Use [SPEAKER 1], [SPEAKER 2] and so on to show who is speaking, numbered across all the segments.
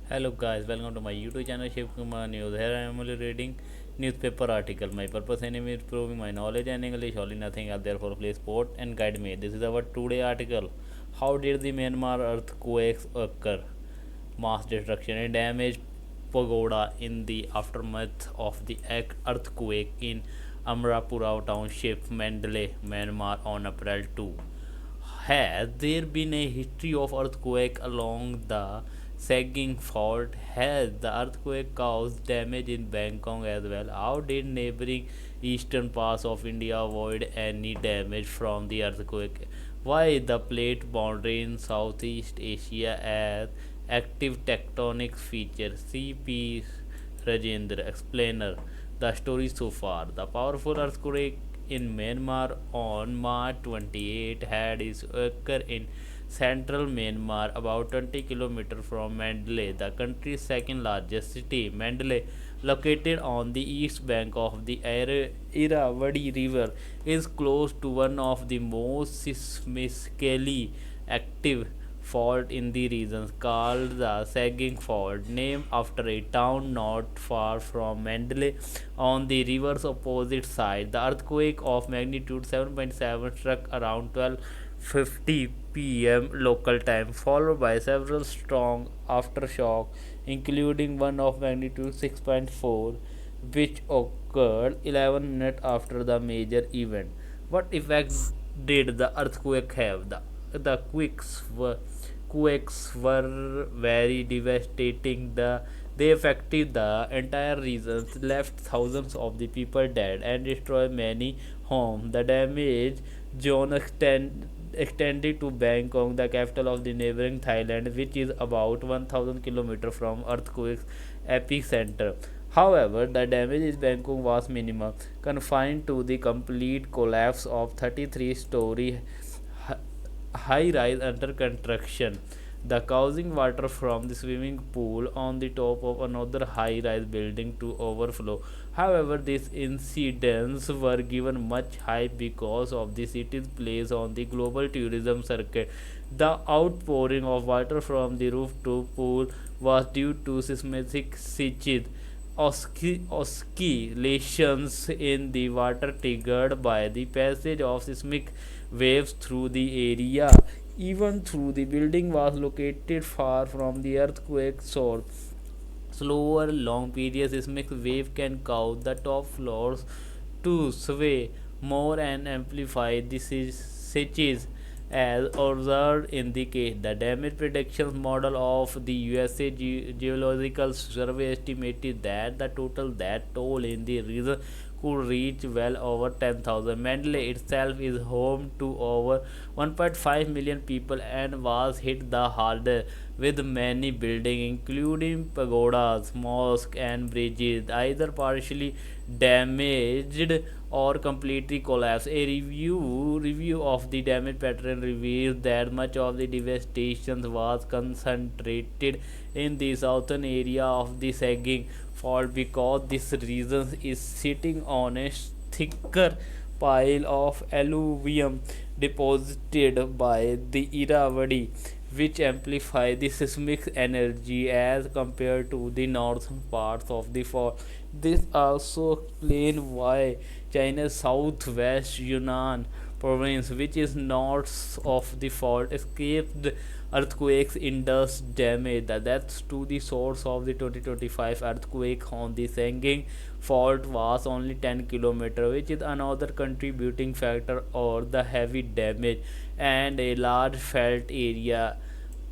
[SPEAKER 1] Hello guys, welcome to my YouTube channel Shiv Kumar News. Here I am only reading newspaper article. My purpose in is improving my knowledge and English, only nothing else. Therefore, please support and guide me. This is our today article. How did the Myanmar earthquakes occur? Mass destruction and damage pagoda in the aftermath of the earthquake in Amrapura Township, Mandalay, Myanmar on April 2. Has there been a history of earthquake along the Sagging Fault? Has the earthquake caused damage in Bangkok as well? How did neighboring eastern parts of India avoid any damage from the earthquake? Why the plate boundary in Southeast Asia as active tectonic feature? C.P. Rajendra, explainer. The story so far. The powerful earthquake in Myanmar on March 28 had its occur in central Myanmar, about 20 kilometers from Mandalay, the country's second largest city. Mandalay, located on the east bank of the Irrawaddy River, is close to one of the most seismically active fault in the region, called the Sagging Fault, named after a town not far from Mandalay on the river's opposite side. The earthquake of magnitude 7.7 struck around 12:50 p.m. local time, followed by several strong aftershocks, including one of magnitude 6.4, which occurred 11 minutes after the major event. What effect did the earthquake have? The quakes were very devastating. They affected the entire region, left thousands of the people dead, and destroyed many homes. The damage zone extended to Bangkok, the capital of the neighboring Thailand, which is about 1,000 kilometers from earthquake's epicenter. However, the damage in Bangkok was minimal, confined to the complete collapse of 33-story high rise under construction, the causing water from the swimming pool on the top of another high rise building to overflow. However, these incidents were given much hype because of the city's place on the global tourism circuit. The outpouring of water from the roof to pool was due to seismic switches oscillations in the water triggered by the passage of seismic waves through the area. Even though the building was located far from the earthquake source, slower long periods seismic wave can cause the top floors to sway more and amplify the switches as observed in the case. The damage predictions model of the USA Geological Survey estimated that the total that toll in the region could reach well over 10,000. Mandalay itself is home to over 1.5 million people and was hit the hardest, with many buildings, including pagodas, mosques, and bridges, either partially damaged or completely collapsed. A review of the damage pattern reveals that much of the devastation was concentrated in the southern area of the sagging fault because this region is sitting on a thicker pile of alluvium deposited by the Irrawaddy, which amplify the seismic energy as compared to the northern parts of the fault. This also explains why China's southwest Yunnan province, which is north of the fault, escaped earthquakes induced damage. That's to the source of the 2025 earthquake on the Sanging fault was only 10 kilometers, which is another contributing factor or the heavy damage and a large felt area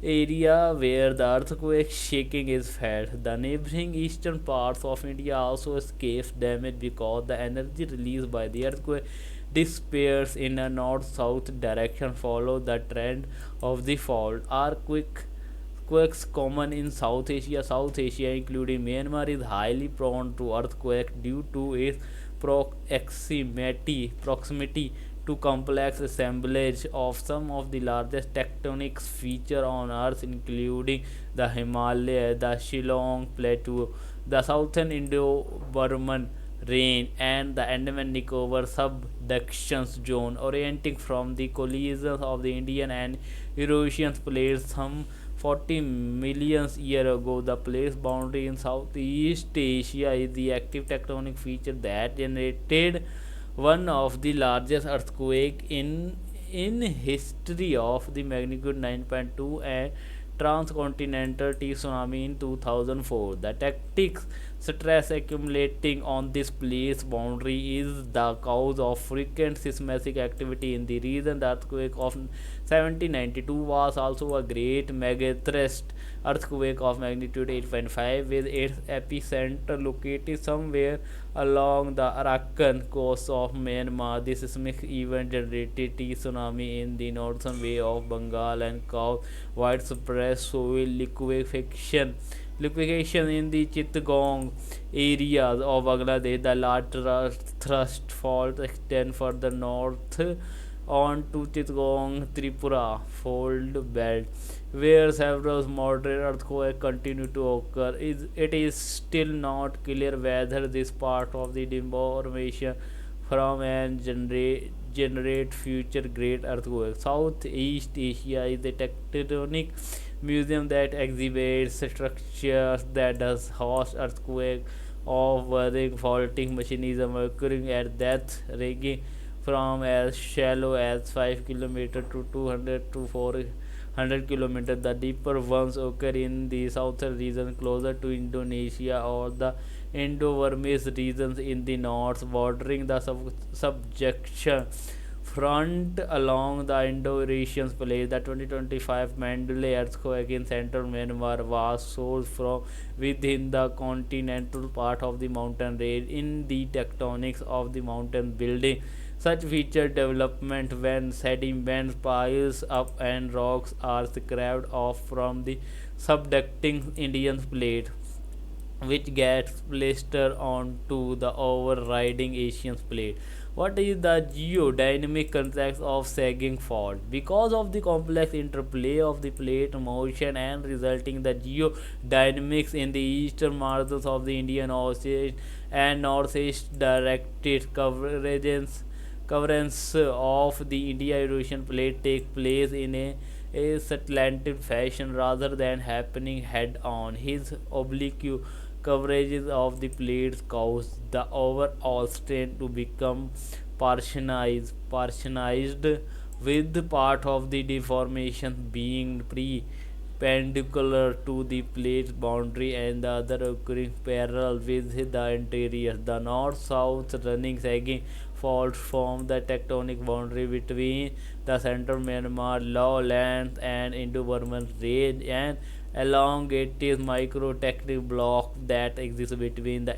[SPEAKER 1] where the earthquake shaking is felt. The neighboring eastern parts of India also escaped damage because the energy released by the earthquake disappears in a north-south direction. Follow the trend of the fault. Are quakes common in South Asia? South Asia, including Myanmar, is highly prone to earthquake due to its proximity to complex assemblage of some of the largest tectonic features on Earth, including the Himalaya, the Shillong Plateau, the Southern Indo-Burman Range, and the Andaman Nicobar subduction zone, orienting from the collisions of the Indian and Eurasian plates. Some 40 million years ago. The place boundary in Southeast Asia is the active tectonic feature that generated one of the largest earthquake in history of the magnitude 9.2 and transcontinental tsunami in 2004. The tectonic stress accumulating on this place boundary is the cause of frequent seismic activity in the region. The earthquake of 1792 was also a great megathrust earthquake of magnitude 8.5 with its epicenter located somewhere along the Arakan coast of Myanmar. This seismic event generated tsunami in the northern Bay of Bengal and caused widespread soil liquefaction in the Chittagong areas of Bangladesh. The large thrust fault extend further north on to Chittagong, Tripura fold belt, where several moderate earthquakes continue to occur. It is still not clear whether this part of the deformation from and generate future great earthquakes. Southeast Asia is a tectonic museum that exhibits structures that does host earthquake of weathering faulting mechanism occurring at depth ranging from as shallow as 5 km to 200 to 400 km. The deeper ones occur in the southern region closer to Indonesia or the Indo-Burmese regions in the north, bordering the subjection front along the Indo-Eurasian plate. The 2025 Mandalay earthquake in central Myanmar was sourced from within the continental part of the mountain range. In the tectonics of the mountain building, such feature development when sediment piles up and rocks are scraped off from the subducting Indian plate, which gets plastered onto the overriding Asian plate. What is the geodynamic context of sagging fault? Because of the complex interplay of the plate motion and resulting the geodynamics in the eastern margins of the Indian Ocean and northeast directed coverance of the India-Eurasian plate take place in a slanted fashion rather than happening head-on. His oblique coverages of the plates cause the overall strain to become partitionized with part of the deformation being perpendicular to the plate's boundary and the other occurring parallel with the interior. The north-south running sagging faults form the tectonic boundary between the central Myanmar lowlands and Indo-Burman range, and elongated microtectonic block that exists between the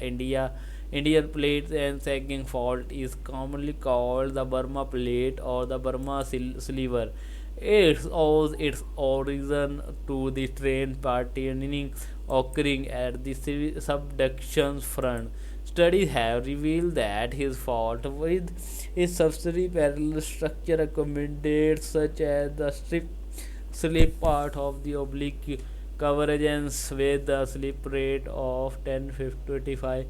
[SPEAKER 1] Indian plate and sagging fault is commonly called the Burma plate or the Burma sliver. It owes its origin to the strain patterning occurring at the subduction front. Studies have revealed that his fault with his subsidiary parallel structure accommodates such as the slip part of the oblique convergence with the slip rate of 10-25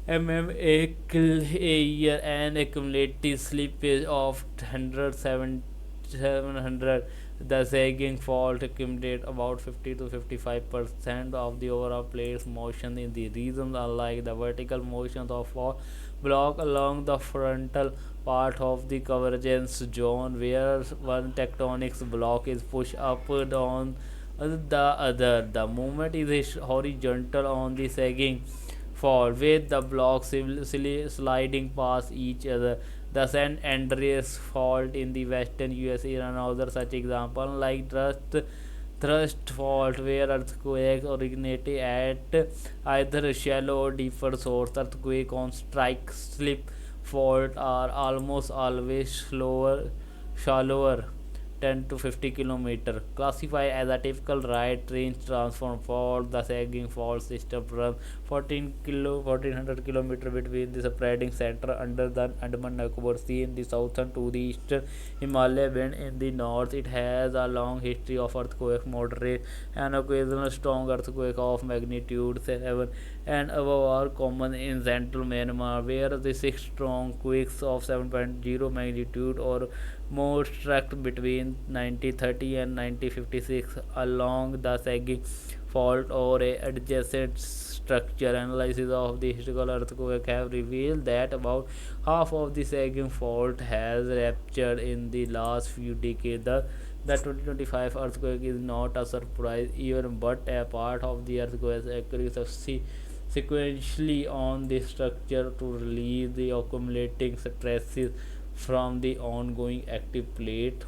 [SPEAKER 1] a year and a cumulative slippage of 700. The sagging fault accumulates about 50 to 55% of the overall plate's motion in the region, unlike the vertical motions of fault block along the frontal part of the convergence zone, where one tectonic block is pushed up on the other. The movement is horizontal on the sagging fault, with the blocks sliding past each other. The San Andreas Fault in the western USA is another such example. Unlike thrust fault, where earthquakes originate at either shallow or deeper source, earthquake on strike slip fault are almost always shallower 10 to 50 km. Classified as a typical right range transform fault, the sagging fault system runs 1400 km between the spreading center under the Andaman Nicobar Sea in the southern to the eastern Himalaya band in the north. It has a long history of earthquake, moderate and occasional strong earthquake of magnitude 7 and above are common in central Myanmar, where the 6 strong quakes of 7.0 magnitude or more struck between 1930 and 1956 along the sagging fault or a adjacent structure. Analysis of the historical earthquake have revealed that about half of the sagging fault has ruptured in the last few decades. The 2025 earthquake is not a surprise even, but a part of the earthquake occurs sequentially on the structure to release the accumulating stresses from the ongoing active plate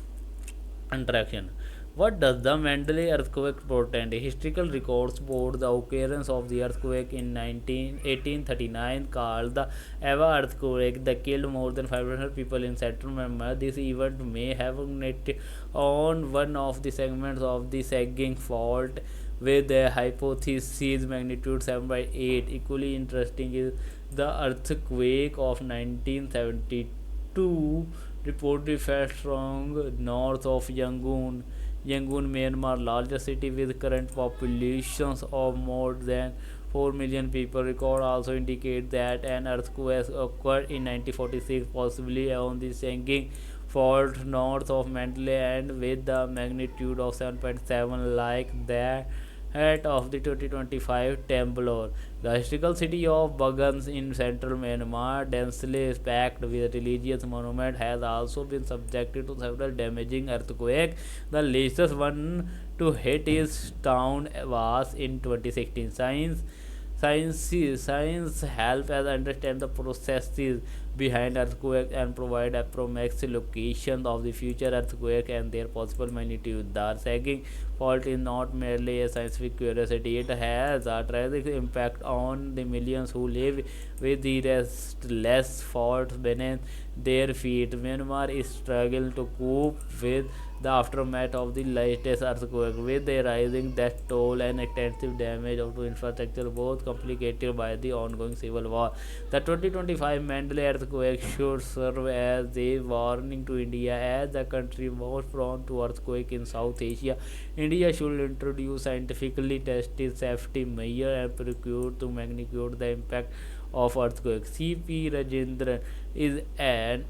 [SPEAKER 1] interaction. What does the Mandalay earthquake portend? Historical records support the occurrence of the earthquake in 1839 called the Eva earthquake that killed more than 500 people in central Myanmar. This event may have originated on one of the segments of the sagging fault with a hypothesis magnitude 7 by 8. Equally interesting is the earthquake of 1972 reportedly fell strong north of Yangon. Yangon, Myanmar, largest city with current populations of more than 4 million people. Record also indicate that an earthquake occurred in 1946, possibly on the Sangin fault north of Mandalay and with the magnitude of 7.7 like that head of the 2025 Temblor. The historical city of Bagans in central Myanmar, densely packed with religious monuments, has also been subjected to several damaging earthquakes. The latest one to hit its town was in 2016. Science help us understand the processes behind earthquake and provide approximate location of the future earthquake and their possible magnitude. The sagging fault is not merely a scientific curiosity; it has a tragic impact on the millions who live with the restless faults beneath their feet. Myanmar is struggling to cope with the aftermath of the latest earthquake, with a rising death toll and extensive damage to infrastructure, both complicated by the ongoing civil war. The 2025 Mandalay earthquake should serve as a warning to India, as the country most prone to earthquake in South Asia. India should introduce scientifically tested safety measures and procure to magnitude the impact of earthquake. C.P. Rajendran is an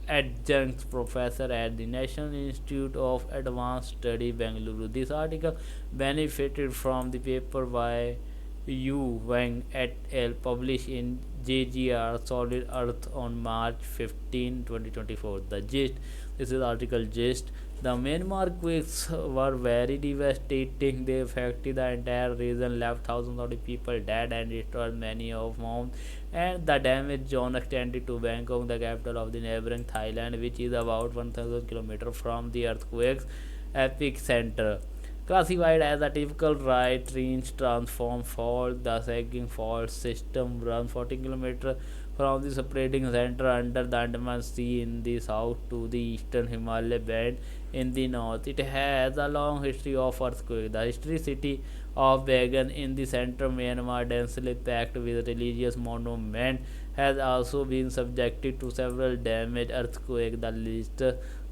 [SPEAKER 1] adjunct professor at the National Institute of Advanced Study, Bengaluru. This article benefited from the paper by Yu Wang et al. Published in JGR Solid Earth on March 15, 2024. The gist, this is article gist. The Myanmar quakes were very devastating. They affected the entire region, left thousands of people dead and destroyed many of homes. And the damage zone extended to Bangkok, the capital of the neighboring Thailand, which is about 1,000 kilometers from the earthquake's epicenter. Classified as a typical right range transform fault, the sagging fault system runs 40 kilometers from the spreading center under the Andaman Sea in the south to the eastern Himalaya band in the north. It has a long history of earthquake. The history city of Bagan in the central Myanmar, densely packed with religious monuments, has also been subjected to several damage earthquakes. The least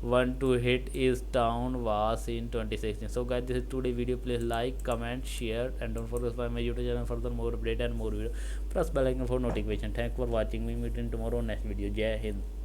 [SPEAKER 1] one to hit is town was in 2016. So guys, this is today video. Please like, comment, share, and don't forget to subscribe my YouTube channel for the more update and more video. Press bell icon for notification. Thanks for watching. We meet in tomorrow next video. Jai Hind.